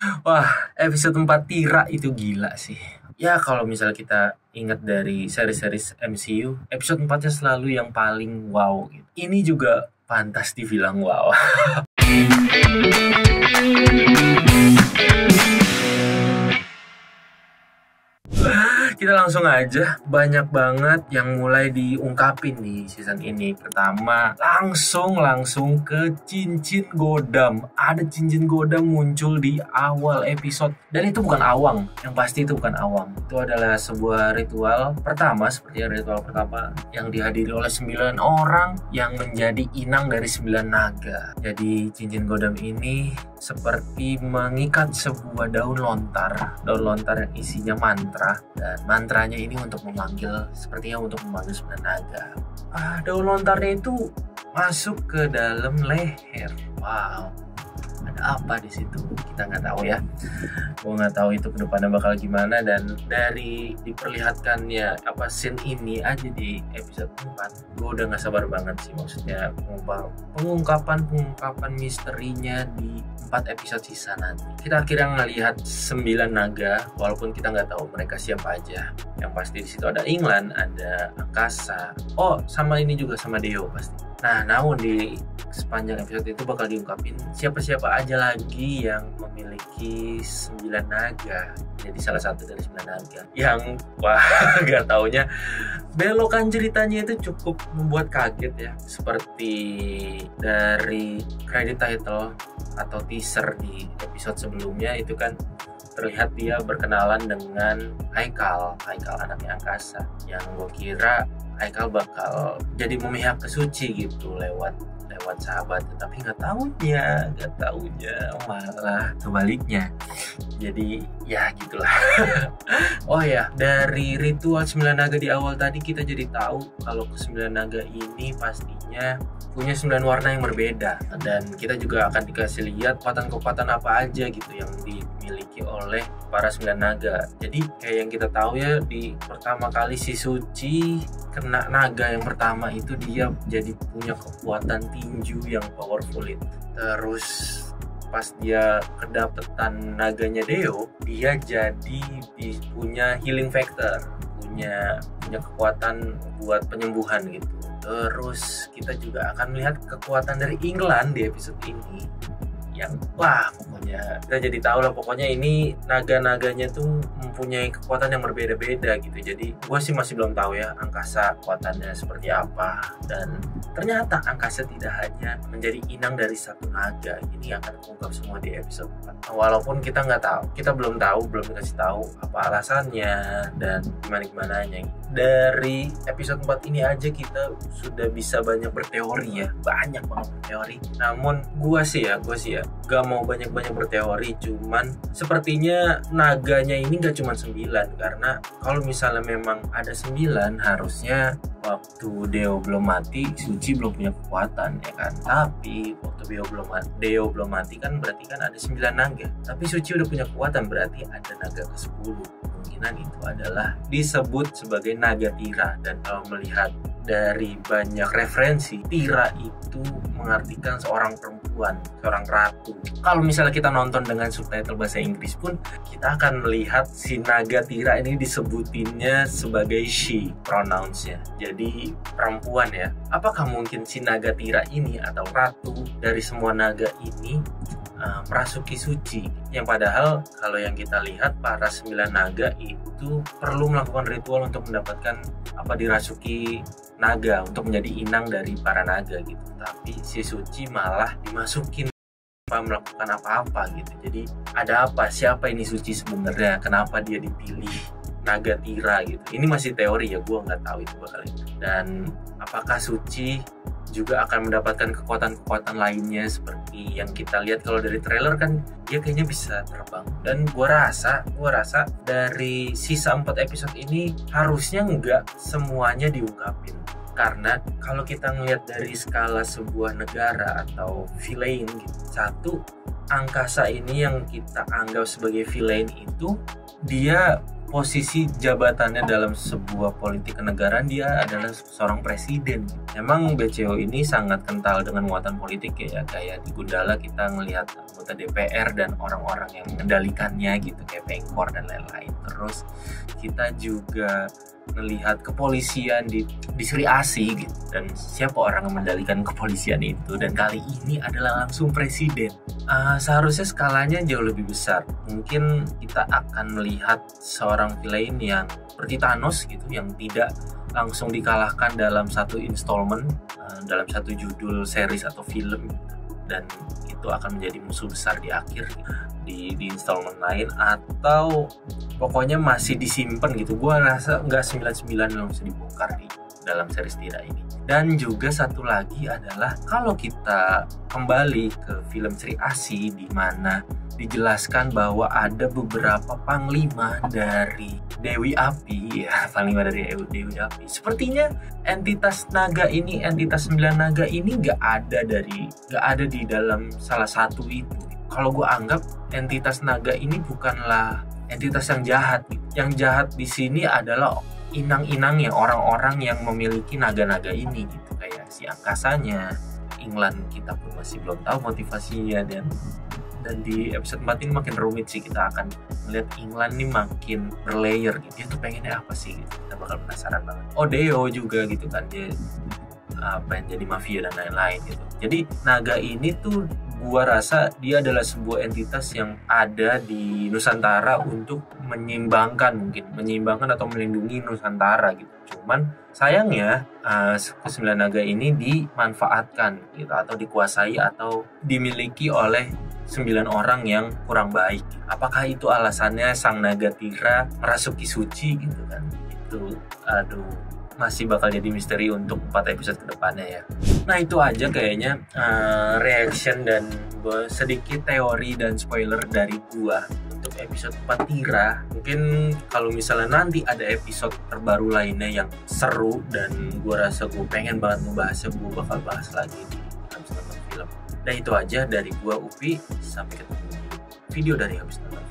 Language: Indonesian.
Wah, episode 4 Tira itu gila sih. Ya kalau misalnya kita ingat dari seri-series MCU, episode 4-nya selalu yang paling wow gitu. Ini juga pantas dibilang wow. Kita langsung aja, banyak banget yang mulai diungkapin di season ini. Pertama, langsung ke cincin godam. Ada cincin godam muncul di awal episode. Dan itu bukan awang, yang pasti itu bukan awang. Itu adalah sebuah ritual pertama, seperti ritual pertama yang dihadiri oleh 9 orang yang menjadi inang dari 9 naga. Jadi cincin godam ini seperti mengikat sebuah daun lontar yang isinya mantra, dan mantranya ini sepertinya untuk memanggil 9 naga. Daun lontarnya itu masuk ke dalam leher. Wow, ada apa di situ? Kita nggak tahu ya. Gue nggak tahu itu kedepannya bakal gimana, dan dari diperlihatkannya scene ini aja di episode 4, gue udah nggak sabar banget sih. Maksudnya pengungkapan misterinya di 4 episode sisa nanti. Kita akhirnya ngelihat 9 naga, walaupun kita nggak tahu mereka siapa aja. Yang pasti di situ ada England, ada Angkasa. Sama ini juga sama Deo pasti. Nah, namun di sepanjang episode itu bakal diungkapin siapa-siapa aja lagi yang memiliki 9 naga. Jadi salah satu dari 9 naga. Yang gak taunya belokan ceritanya itu cukup membuat kaget ya. Seperti dari credit title atau teaser di episode sebelumnya itu kan terlihat dia berkenalan dengan Haikal anaknya Angkasa. Yang gue kira Haikal bakal jadi memihak ke Suci gitu lewat sahabatnya, tapi nggak taunya malah kebaliknya. Jadi ya gitulah. Dari ritual 9 naga di awal tadi kita jadi tahu kalau ke 9 naga ini pastinya punya 9 warna yang berbeda, dan kita juga akan dikasih lihat kekuatan apa aja gitu yang dimiliki oleh para 9 naga. Jadi kayak yang kita tahu ya, di pertama kali si Suci kena naga yang pertama itu dia jadi punya kekuatan tinju yang powerful itu. Terus pas dia kedapetan naganya Deo, dia jadi punya healing factor, punya kekuatan buat penyembuhan gitu. Terus kita juga akan melihat kekuatan dari England di episode ini yang pokoknya kita jadi tahu lah, pokoknya ini naga-naganya tuh mempunyai kekuatan yang berbeda-beda gitu. Jadi gue sih masih belum tahu ya Angkasa kekuatannya seperti apa, dan ternyata Angkasa tidak hanya menjadi inang dari satu naga. Ini akan terungkap semua di episode 4. Walaupun kita belum dikasih tahu apa alasannya dan gimana-gimananya. Dari episode 4 ini aja kita sudah bisa banyak berteori ya, banyak banget berteori. Namun gue sih ya gak mau banyak-banyak berteori, cuman sepertinya naganya ini gak cuma 9, karena kalau misalnya memang ada 9, harusnya waktu Deo belum mati Suci belum punya kekuatan ya kan. Tapi waktu Deo belum mati kan berarti kan ada 9 naga, tapi Suci udah punya kekuatan, berarti ada naga ke-10. Kemungkinan itu adalah disebut sebagai naga Tira. Dan kalau melihat dari banyak referensi, Tira itu mengartikan seorang perempuan, seorang ratu. Kalau misalnya kita nonton dengan subtitle bahasa Inggris pun, kita akan melihat si naga Tira ini disebutinnya sebagai she pronouns-nya. Jadi perempuan ya. Apakah mungkin si naga Tira ini atau ratu dari semua naga ini merasuki Suci, yang padahal kalau yang kita lihat para 9 naga itu perlu melakukan ritual untuk mendapatkan dirasuki naga, untuk menjadi inang dari para naga gitu. Tapi si Suci malah dimasukin tanpa melakukan apa-apa gitu. Jadi ada apa? Siapa ini Suci sebenarnya? Kenapa dia dipilih naga Tira gitu? Ini masih teori ya, gue nggak tahu itu bakal. Dan apakah Suci juga akan mendapatkan kekuatan-kekuatan lainnya seperti yang kita lihat kalau dari trailer kan dia kayaknya bisa terbang. Dan gue rasa dari sisa 4 episode ini harusnya nggak semuanya diungkapin, karena kalau kita ngelihat dari skala sebuah negara atau villain gitu, satu Angkasa ini yang kita anggap sebagai villain itu dia posisi jabatannya dalam sebuah politik kenegaraan, dia adalah seorang presiden. Memang BCO ini sangat kental dengan muatan politik ya, kayak di Gundala kita ngelihat anggota DPR dan orang-orang yang mengendalikannya gitu, kayak Pengkor dan lain-lain. Terus kita juga melihat kepolisian di Sri Asih gitu, dan siapa orang yang mengendalikan kepolisian itu, dan kali ini adalah langsung presiden. Seharusnya skalanya jauh lebih besar. Mungkin kita akan melihat seorang villain yang seperti Thanos gitu, yang tidak langsung dikalahkan dalam satu installment, dalam satu judul series atau film, dan itu akan menjadi musuh besar di akhir di installment lain, atau pokoknya masih disimpan gitu. Gua rasa nggak 99 yang bisa dibongkar di dalam series Tira ini. Dan juga satu lagi adalah kalau kita kembali ke film Sri Asih, di mana dijelaskan bahwa ada beberapa panglima dari Dewi Api, ya, panglima dari Dewi Api. Sepertinya entitas naga ini, entitas 9 naga ini nggak ada di dalam salah satu itu. Kalau gue anggap entitas naga ini bukanlah entitas yang jahat. Yang jahat di sini adalah inang-inangnya, orang-orang yang memiliki naga-naga ini gitu, kayak si angkasanya. England kita pun masih belum tahu motivasinya, dan di episode 4 ini makin rumit sih. Kita akan melihat England ini makin berlayer gitu. Dia tuh pengennya apa sih gitu. Kita bakal penasaran banget. Deo juga gitu kan, dia pengen jadi mafia dan lain-lain gitu. Jadi naga ini tuh gua rasa dia adalah sebuah entitas yang ada di Nusantara untuk menyeimbangkan atau melindungi Nusantara gitu. Cuman sayangnya ke-9 naga ini dimanfaatkan gitu, atau dikuasai atau dimiliki oleh 9 orang yang kurang baik. Apakah itu alasannya sang naga Tira merasuki suci gitu kan? Itu masih bakal jadi misteri untuk 4 episode kedepannya ya. Nah itu aja kayaknya reaction dan sedikit teori dan spoiler dari gua untuk episode 4 Tira. Mungkin kalau misalnya nanti ada episode terbaru lainnya yang seru dan gua rasa gua pengen banget ngebahasnya, gua bakal bahas lagi di Habis Nonton Film. Nah itu aja dari gua, Upi. Sampai ketemu di video dari Habis Nonton.